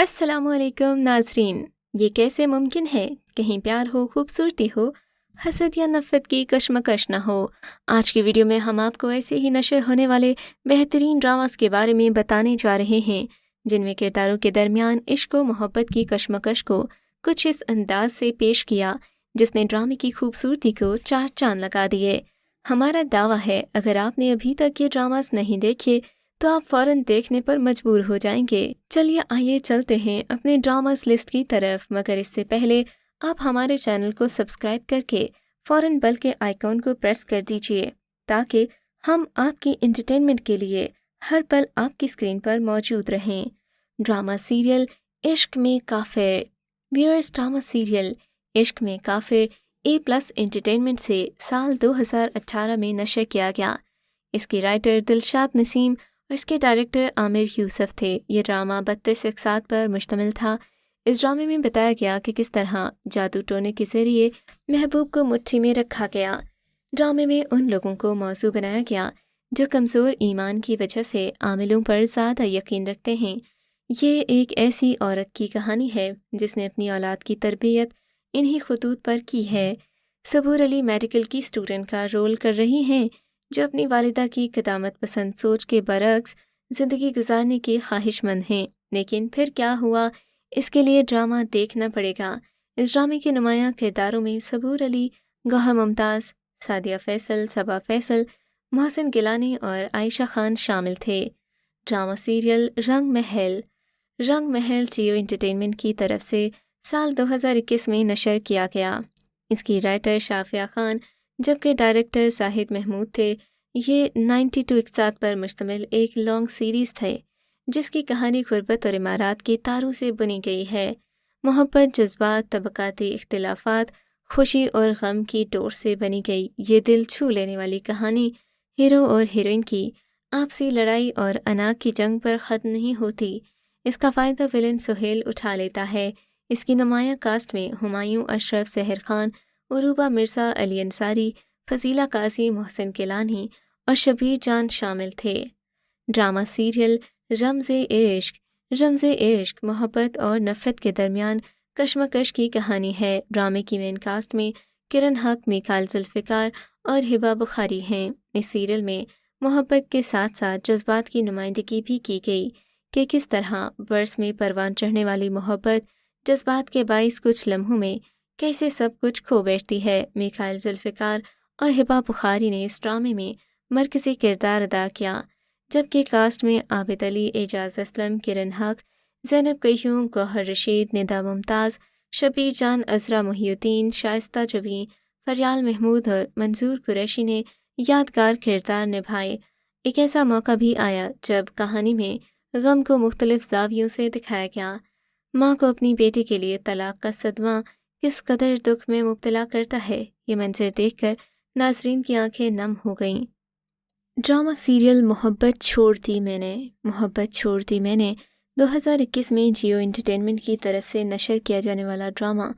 अस्सलाम वालेकुम नाजरीन। ये कैसे मुमकिन है कहीं प्यार हो, खूबसूरती हो, हसद या नफ़रत की कशमकश न हो। आज की वीडियो में हम आपको ऐसे ही नशर होने वाले बेहतरीन ड्रामास के बारे में बताने जा रहे हैं जिनमें किरदारों के दरमियान इश्क व मोहब्बत की कशमकश को कुछ इस अंदाज से पेश किया जिसने ड्रामे की खूबसूरती को चार चांद लगा दिए। हमारा दावा है अगर आपने अभी तक ये ड्रामास नहीं देखे तो आप फौरन देखने पर मजबूर हो जाएंगे। चलिए आइए चलते हैं अपने ड्रामास लिस्ट की तरफ, मगर इससे पहले आप हमारे चैनल को सब्सक्राइब करके फौरन बेल के आइकॉन को प्रेस कर दीजिए ताकि हम आपकी एंटरटेनमेंट के लिए हर पल आपकी स्क्रीन पर मौजूद रहें। ड्रामा सीरियल इश्क में काफिर। व्यूअर्स, ड्रामा सीरियल इश्क में काफिर A+ एंटरटेनमेंट से साल 2018 में नशर किया गया। इसके राइटर दिलशाद नसीम और इसके डायरेक्टर आमिर यूसुफ थे। ये ड्रामा 32 इक़्सात पर मुश्तमिल था। इस ड्रामे में बताया गया कि किस तरह जादू टोने के ज़रिए महबूब को मुट्ठी में रखा गया। ड्रामे में उन लोगों को मौजू बनाया गया जो कमज़ोर ईमान की वजह से आमिलों पर ज़्यादा यकीन रखते हैं। ये एक ऐसी औरत की कहानी है जिसने अपनी औलाद की तरबियत इन्हीं खतूत पर की है। सबूर अली मेडिकल की स्टूडेंट का रोल कर रही हैं जो अपनी वालिदा की क़दामत पसंद सोच के बरक्स ज़िंदगी गुजारने की ख्वाहिशमंद हैं। लेकिन फिर क्या हुआ, इसके लिए ड्रामा देखना पड़ेगा। इस ड्रामे के नुमायाँ किरदारों में सबूर अली, गौहर मुमताज़, सादिया फैसल, सबा फैसल, मोहसिन गिलानी और आयशा खान शामिल थे। ड्रामा सीरियल रंग महल। रंग महल जियो एंटरटेनमेंट की तरफ से साल 2021 में नशर किया गया। इसकी राइटर शाफिया खान जबकि डायरेक्टर जाहिद महमूद थे। ये 92 इक़्सात पर मुश्तमिल एक लॉन्ग सीरीज़ थे जिसकी कहानी गुर्बत और इमारात के तारों से बुनी गई है। मोहब्बत, जज्बात, तबकाती इख्तिलाफात, खुशी और गम की डोर से बनी गई ये दिल छू लेने वाली कहानी हीरो और हीरोइन की आपसी लड़ाई और अना की जंग पर ख़त्म नहीं होती। इसका फ़ायदा विलन सुहेल उठा लेता है। इसकी नुमायाँ कास्ट में हुमायूं अशरफ, सहर खान, उरूबा मिर्ज़ा, अली अंसारी, फजीला काजी, मोहसिन गिलानी और शबीर जान शामिल थे। ड्रामा सीरियल रमज़े इश्क। रमज़े इश्क मोहब्बत और नफ़रत के दरमियान कशमकश की कहानी है। ड्रामे की मेन कास्ट में किरण हक, मीकाल जुल्फ़िकार और हिबा बुखारी हैं। इस सीरियल में मोहब्बत के साथ साथ जज्बात की नुमाइंदगी भी की गई कि किस तरह बर्स में परवान चढ़ने वाली मोहब्बत जज्बात के बाइस कुछ लम्हों में कैसे सब कुछ खो बैठती है। मीकाल जुल्फ़िकार और हिबा बुखारी ने इस ड्रामे में मरकज़ी किरदार अदा किया, जबकि कास्ट में आबिद अली, एजाज़ असलम, किरण हक, ज़ैनब क़य्यूम, गौहर रशीद, निदा मुमताज़, शबीर जान, अज़रा मुहियुद्दीन, शाइस्ता जबीं, फरियाल महमूद और मंजूर कुरैशी ने यादगार किरदार निभाए। एक ऐसा मौका भी आया जब कहानी में गम को मुख्तलिफ ज़ावियों से दिखाया गया। माँ को अपनी बेटी के लिए तलाक का सदमा किस कदर दुख में मुब्तला करता है, ये मंजर देखकर नाज़रीन की आंखें नम हो गईं। ड्रामा सीरियल मोहब्बत छोड़ दी मैंने। मोहब्बत छोड़ दी मैंने 2021 में जियो एंटरटेनमेंट की तरफ से नशर किया जाने वाला ड्रामा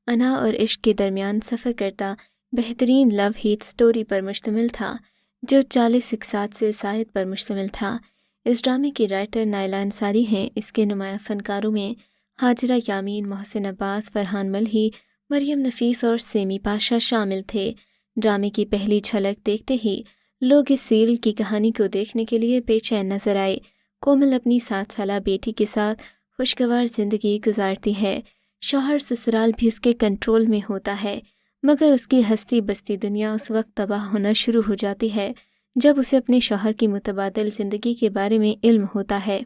अना और इश्क के दरमियान सफ़र करता बेहतरीन लव हीट स्टोरी पर मुश्तमिल था जो 40 इक़्सात से ज़ायद पर मुश्तमिल था। इस ड्रामे की राइटर नाइला अंसारी हैं। इसके नुमायाँ फ़नकारों में हाजिरा यामीन, मोहसिन अब्बास, फरहान मल्ही, मरियम नफीस और सेमी पाशा शामिल थे। ड्रामे की पहली झलक देखते ही लोग इस सीरियल की कहानी को देखने के लिए बेचैन नजर आए। कोमल अपनी 7 साला बेटी के साथ खुशगवार ज़िंदगी गुजारती है। शौहर ससुराल भी उसके कंट्रोल में होता है, मगर उसकी हस्ती बस्ती दुनिया उस वक्त तबाह होना शुरू हो जाती है जब उसे अपने शौहर की मुतबादिल ज़िंदगी के बारे में इल्म होता है।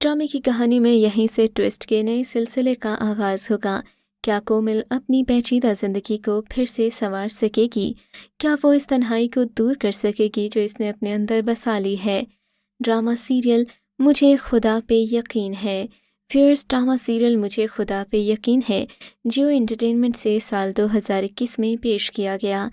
ड्रामे की कहानी में यहीं से ट्विस्ट के नए सिलसिले का आगाज़ होगा। क्या कोमल अपनी पेचीदा ज़िंदगी को फिर से संवार सकेगी? क्या वो इस तन्हाई को दूर कर सकेगी जो इसने अपने अंदर बसा ली है? ड्रामा सीरियल मुझे खुदा पे यकीन है। व्यूअर्स, ड्रामा सीरियल मुझे खुदा पे यकीन है जियो एंटरटेनमेंट से साल 2021 में पेश किया गया।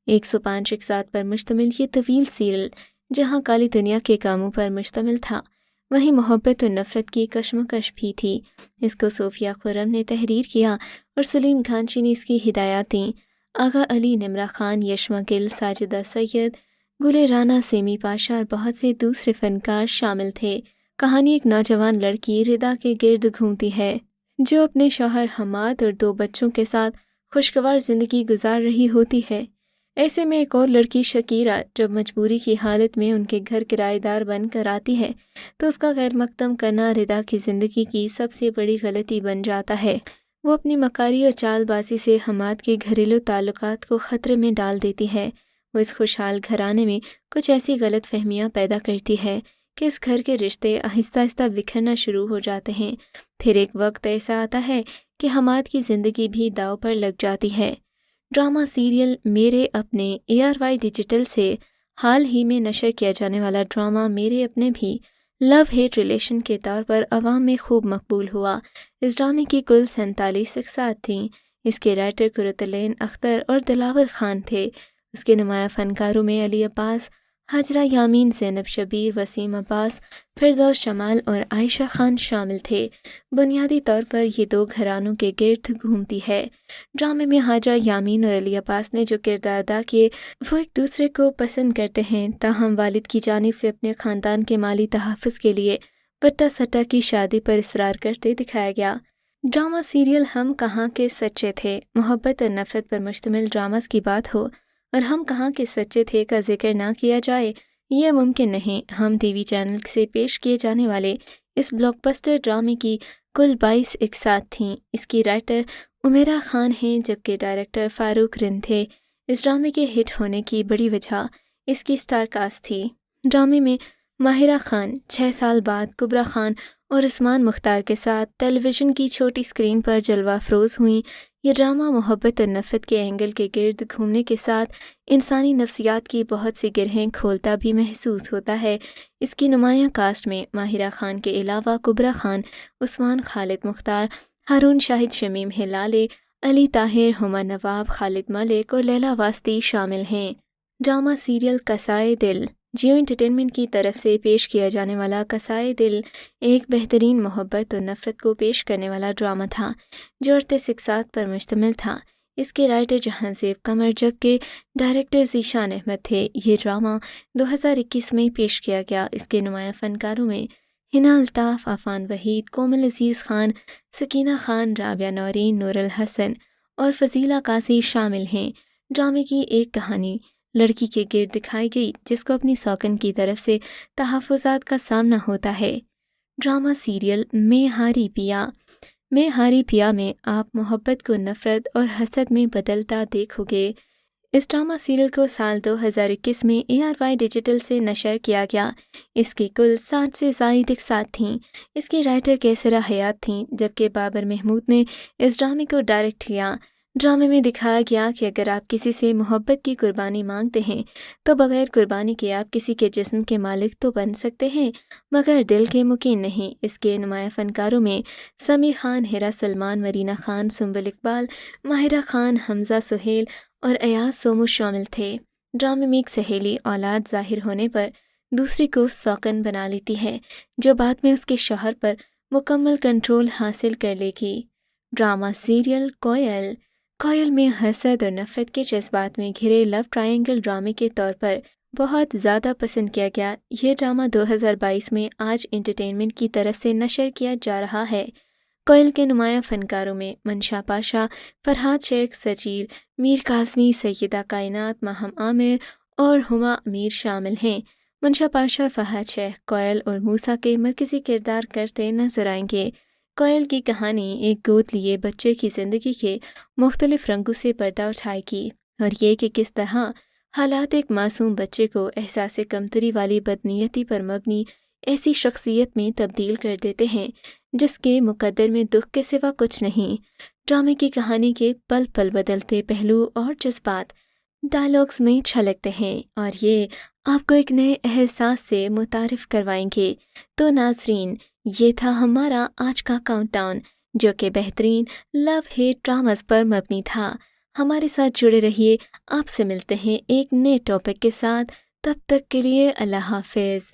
105 इक़्सात पर मुश्तमिल ये तवील सीरियल जहाँ काली दुनिया के कामों पर मुश्तमिल था, वहीं मोहब्बत और नफ़रत की कशमकश भी थी। इसको सोफिया खुरम ने तहरीर किया और सलीम खानची ने इसकी हिदायत दी। आगा अली, निमरा खान, यशमा गिल, साजिदा सैयद, गुले राना, सेमी पाशा और बहुत से दूसरे फ़नकार शामिल थे। کہانی ایک نوجوان لڑکی ردا کے گرد گھومتی ہے جو اپنے شوہر حماد اور 2 بچوں کے ساتھ خوشگوار زندگی گزار رہی ہوتی ہے۔ ایسے میں ایک اور لڑکی شکیرہ جب مجبوری کی حالت میں ان کے گھر کرایہ دار بن کر آتی ہے تو اس کا غیر مقدم کرنا ردا کی زندگی کی سب سے بڑی غلطی بن جاتا ہے۔ وہ اپنی مکاری اور چال بازی سے حماد کے گھریلو تعلقات کو خطرے میں ڈال دیتی ہے۔ وہ اس خوشحال گھرانے میں کچھ ایسی غلط فہمیاں پیدا کرتی ہے کہ اس گھر کے رشتے آہستہ آہستہ بکھرنا شروع ہو جاتے ہیں۔ پھر ایک وقت ایسا آتا ہے کہ حماد کی زندگی بھی داؤ پر لگ جاتی ہے۔ ڈرامہ سیریل میرے اپنے ARY ڈیجیٹل سے حال ہی میں نشر کیا جانے والا ڈرامہ میرے اپنے بھی لو ہیٹ ریلیشن کے طور پر عوام میں خوب مقبول ہوا۔ اس ڈرامے کی کل 47 اقساط تھیں۔ اس کے رائٹر قرۃ العین اختر اور دلاور خان تھے۔ اس کے نمایاں فنکاروں میں علی عباس، ہاجرہ یامین، زینب شبیر، وسیم عباس، فردوس جمال اور عائشہ خان شامل تھے۔ بنیادی طور پر یہ 2 گھرانوں کے گرد گھومتی ہے۔ ڈرامے میں ہاجرہ یامین اور علی عباس نے جو کردار ادا کیے وہ ایک دوسرے کو پسند کرتے ہیں، تاہم والد کی جانب سے اپنے خاندان کے مالی تحفظ کے لیے بٹا سٹا کی شادی پر اصرار کرتے دکھایا گیا۔ ڈرامہ سیریل ہم کہاں کے سچے تھے محبت اور نفرت پر مشتمل ڈراماز کی بات ہو اور ہم کہاں کے سچے تھے کا ذکر نہ کیا جائے یہ ممکن نہیں۔ ہم ٹی وی چینل سے پیش کیے جانے والے اس بلاک بسٹر ڈرامے کی کل 22 اقساط تھیں۔ اس کی رائٹر عمیرہ خان ہیں جبکہ ڈائریکٹر فاروق رند تھے۔ اس ڈرامے کے ہٹ ہونے کی بڑی وجہ اس کی سٹار کاسٹ تھی۔ ڈرامے میں ماہرہ خان 6 سال بعد کبرا خان اور عثمان مختار کے ساتھ ٹیلی ویژن کی چھوٹی اسکرین پر جلوہ افروز ہوئیں۔ یہ ڈرامہ محبت اور نفرت کے اینگل کے گرد گھومنے کے ساتھ انسانی نفسیات کی بہت سی گرہیں کھولتا بھی محسوس ہوتا ہے۔ اس کی نمایاں کاسٹ میں ماہرہ خان کے علاوہ کبرا خان، عثمان خالد مختار، ہارون شاہد، شمیم ہلالے، علی طاہر، ہما نواب، خالد ملک اور لیلا واسطی شامل ہیں۔ ڈرامہ سیریل قصائے دل جیو انٹرٹینمنٹ کی طرف سے پیش کیا جانے والا قصائے دل ایک بہترین محبت اور نفرت کو پیش کرنے والا ڈرامہ تھا جو 38 اقساط پر مشتمل تھا۔ اس کے رائٹر جہاں زیب قمر جبکہ ڈائریکٹر ذیشان احمد تھے۔ یہ ڈرامہ 2021 میں پیش کیا گیا۔ اس کے نمایاں فنکاروں میں ہنا الطاف، عفان وحید، کومل عزیز خان، سکینہ خان، رابعہ نورین، نور الحسن اور فضیلہ قاضی شامل ہیں۔ ڈرامے کی ایک کہانی لڑکی کے گرد دکھائی گئی جس کو اپنی سوکن کی طرف سے تحفظات کا سامنا ہوتا ہے۔ ڈرامہ سیریل میں ہاری پیا میں آپ محبت کو نفرت اور حسد میں بدلتا دیکھو گے۔ اس ڈرامہ سیریل کو سال 2021 میں ARY ڈیجیٹل سے نشر کیا گیا۔ اس کی کل 60 سے زائد اقساط تھیں۔ اس کی رائٹر کیسرا حیات تھیں جبکہ بابر محمود نے اس ڈرامے کو ڈائریکٹ کیا۔ ڈرامے میں دکھایا گیا کہ اگر آپ کسی سے محبت کی قربانی مانگتے ہیں تو بغیر قربانی کے آپ کسی کے جسم کے مالک تو بن سکتے ہیں مگر دل کے مکین نہیں۔ اس کے نمایاں فنکاروں میں سمی خان، ہیرا سلمان، مرینا خان، سنبل اقبال، ماہرہ خان، حمزہ سہیل اور ایاز سومو شامل تھے۔ ڈرامے میں ایک سہیلی اولاد ظاہر ہونے پر دوسری کو سوکن بنا لیتی ہے جو بعد میں اس کے شوہر پر مکمل کنٹرول حاصل کر لے گی۔ ڈرامہ سیریل کوئل میں حسد اور نفرت کے جذبات میں گھرے لو ٹرائنگل ڈرامے کے طور پر بہت زیادہ پسند کیا گیا۔ یہ ڈرامہ 2022 میں آج انٹرٹینمنٹ کی طرف سے نشر کیا جا رہا ہے۔ کوئل کے نمایاں فنکاروں میں منشا پاشا، فرحاد شیخ، سجیر، میر کاظمی، سیدہ کائنات، ماہم عامر اور ہما امیر شامل ہیں۔ منشا پاشا اور فرحاد شیخ کوئل اور موسیٰ کے مرکزی کردار کرتے نظر آئیں گے۔ کوئل کی کہانی ایک گود لیے بچے کی زندگی کے مختلف رنگوں سے پردہ اٹھائے گی اور یہ کہ کس طرح حالات ایک معصوم بچے کو احساس کمتری والی بدنیتی پر مبنی ایسی شخصیت میں تبدیل کر دیتے ہیں جس کے مقدر میں دکھ کے سوا کچھ نہیں۔ ڈرامے کی کہانی کے پل پل بدلتے پہلو اور جذبات ڈائلاگز میں چھلکتے ہیں اور یہ آپ کو ایک نئے احساس سے متعارف کروائیں گے۔ تو ناظرین، یہ تھا ہمارا آج کا کاؤنٹ ڈاؤن جو کہ بہترین لو ہیٹ ڈراماز پر مبنی تھا۔ ہمارے ساتھ جڑے رہیے۔ آپ سے ملتے ہیں ایک نئے ٹاپک کے ساتھ۔ تب تک کے لیے اللہ حافظ۔